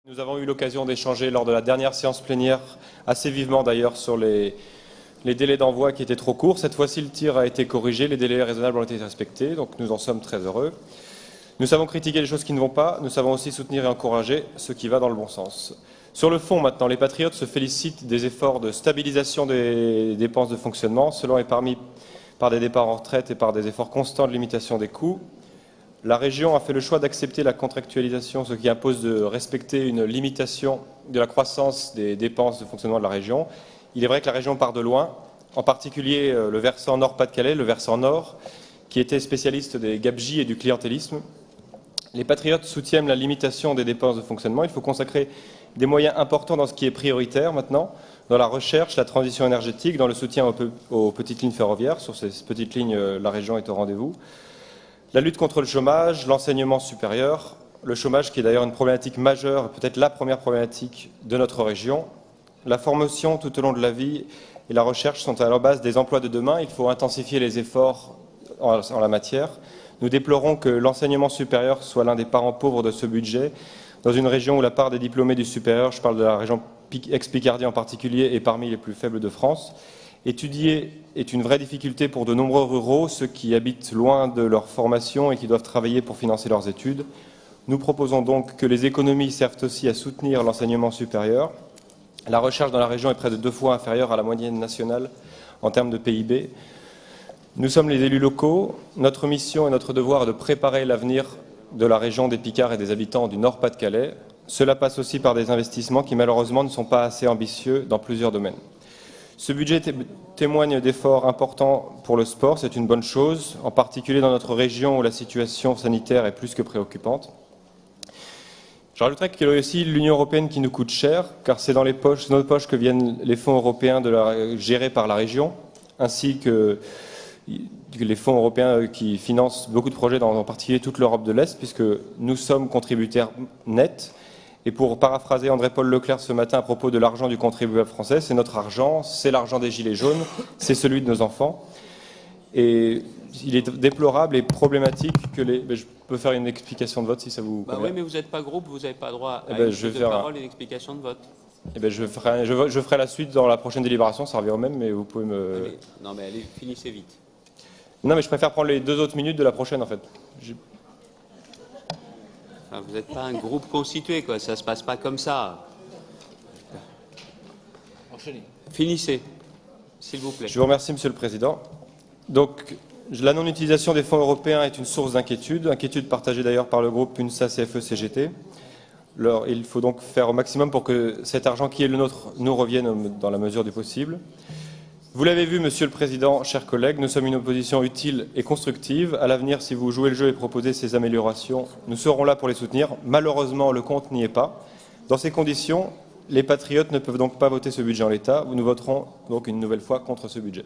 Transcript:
Nous avons eu l'occasion d'échanger lors de la dernière séance plénière, assez vivement d'ailleurs, sur les délais d'envoi qui étaient trop courts. Cette fois-ci, le tir a été corrigé, les délais raisonnables ont été respectés, donc nous en sommes très heureux. Nous savons critiquer les choses qui ne vont pas, nous savons aussi soutenir et encourager ce qui va dans le bon sens. Sur le fond, maintenant, les patriotes se félicitent des efforts de stabilisation des dépenses de fonctionnement, selon et parmi par des départs en retraite et par des efforts constants de limitation des coûts. La région a fait le choix d'accepter la contractualisation, ce qui impose de respecter une limitation de la croissance des dépenses de fonctionnement de la région. Il est vrai que la région part de loin, en particulier le versant Nord-Pas-de-Calais, le versant Nord, qui était spécialiste des gabegies et du clientélisme. Les patriotes soutiennent la limitation des dépenses de fonctionnement. Il faut consacrer des moyens importants dans ce qui est prioritaire maintenant, dans la recherche, la transition énergétique, dans le soutien aux petites lignes ferroviaires. Sur ces petites lignes, la région est au rendez-vous. La lutte contre le chômage, l'enseignement supérieur, le chômage qui est d'ailleurs une problématique majeure, peut-être la première problématique de notre région. La formation tout au long de la vie et la recherche sont à la base des emplois de demain. Il faut intensifier les efforts en la matière. Nous déplorons que l'enseignement supérieur soit l'un des parents pauvres de ce budget, dans une région où la part des diplômés du supérieur, je parle de la région ex-Picardie en particulier, est parmi les plus faibles de France. Étudier est une vraie difficulté pour de nombreux ruraux, ceux qui habitent loin de leur formation et qui doivent travailler pour financer leurs études. Nous proposons donc que les économies servent aussi à soutenir l'enseignement supérieur. La recherche dans la région est près de 2 fois inférieure à la moyenne nationale en termes de PIB. Nous sommes les élus locaux. Notre mission et notre devoir est de préparer l'avenir de la région des Picards et des habitants du Nord-Pas-de-Calais. Cela passe aussi par des investissements qui malheureusement ne sont pas assez ambitieux dans plusieurs domaines. Ce budget témoigne d'efforts importants pour le sport, c'est une bonne chose, en particulier dans notre région où la situation sanitaire est plus que préoccupante. Je rajouterais qu'il y a aussi l'Union européenne qui nous coûte cher, car c'est dans nos poches que viennent les fonds européens gérés par la région, ainsi que les fonds européens qui financent beaucoup de projets, en particulier toute l'Europe de l'Est, puisque nous sommes contributeurs nets. Et pour paraphraser André-Paul Leclerc ce matin à propos de l'argent du contribuable français, c'est notre argent, c'est l'argent des Gilets jaunes, c'est celui de nos enfants. Et il est déplorable et problématique que je peux faire une explication de vote si ça vous convient. Oui, mais vous n'êtes pas groupe, vous n'avez pas droit à une prise de parole et une explication de vote. Je ferai la suite dans la prochaine délibération, ça revient au même, mais vous pouvez me... Allez, non, mais allez, finissez vite. Non, mais je préfère prendre les 2 autres minutes de la prochaine, en fait. Enfin, vous n'êtes pas un groupe constitué, quoi. Ça ne se passe pas comme ça. Enchaînez. Finissez, s'il vous plaît. Je vous remercie, Monsieur le Président. Donc, la non-utilisation des fonds européens est une source d'inquiétude, inquiétude partagée d'ailleurs par le groupe UNSA CFE-CGT. Il faut donc faire au maximum pour que cet argent qui est le nôtre nous revienne dans la mesure du possible. Vous l'avez vu, Monsieur le Président, chers collègues, nous sommes une opposition utile et constructive. À l'avenir, si vous jouez le jeu et proposez ces améliorations, nous serons là pour les soutenir. Malheureusement, le compte n'y est pas. Dans ces conditions, les patriotes ne peuvent donc pas voter ce budget en l'état. Nous voterons donc une nouvelle fois contre ce budget.